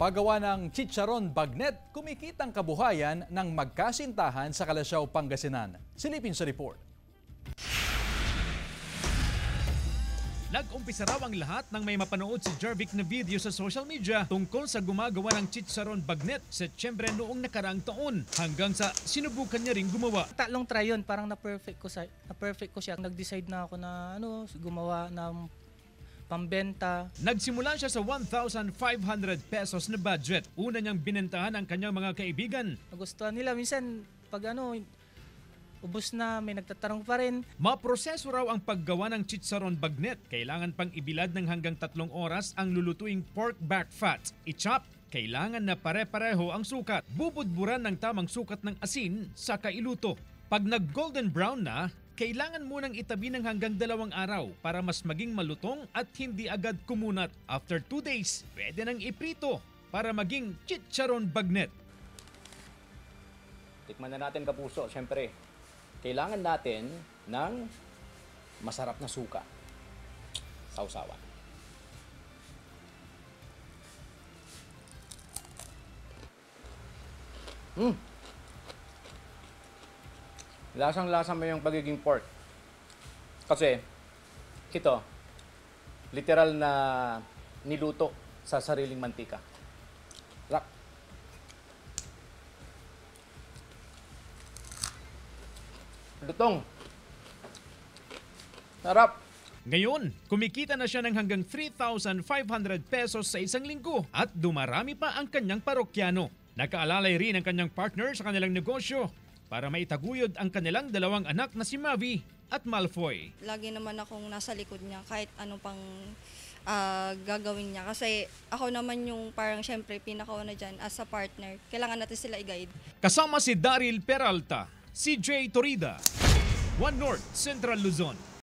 paggawa ng chicharon bagnet, kumikitang kabuhayan ng magkasintahan sa Kalasyaw, Pangasinan. Silipin sa report. Nag-umpisa raw ang lahat nang may mapanood si Jervic na video sa social media tungkol sa gumagawa ng chicharon bagnet Setyembre noong nakaraang taon hanggang sa sinubukan niya ring gumawa. Tatlong try yun, parang na-perfect ko siya. Nag-decide na ako na gumawa ng pambenta. Nagsimula siya sa 1,500 pesos na budget. Una niyang binentahan ang kanyang mga kaibigan. Nagustuhan nila. Minsan, pag ubos na, may nagtatanong pa rin. Maproseso raw ang paggawa ng chicharon bagnet. Kailangan pang ibilad ng hanggang 3 oras ang lulutuing pork back fat. I-chop. Kailangan na pare-pareho ang sukat. Bubudburan ng tamang sukat ng asin sa kailuto. Pag nag-golden brown na, kailangan munang itabi ng hanggang 2 araw para mas maging malutong at hindi agad kumunat. After 2 days, pwede nang iprito para maging chicharon bagnet. Tikman na natin, kapuso. Siyempre, kailangan natin ng masarap na suka. Sausawan. Lasang-lasa mo yung pagiging pork. Kasi, ito, literal na niluto sa sariling mantika. Rak. Lutong. Sarap. Ngayon, kumikita na siya ng hanggang 3,500 pesos sa isang linggo at dumarami pa ang kanyang parokyano. Nakaalalay rin ang kanyang partner sa kanilang negosyo para maitaguyod ang kanilang 2 anak na si Mavi at Malfoy. Lagi naman akong nasa likod niya kahit ano pang gagawin niya. Kasi ako naman yung parang syempre pinakauna dyan as a partner. Kailangan natin sila i-guide. Kasama si Daryl Peralta, CJ Torida, One North, Central Luzon.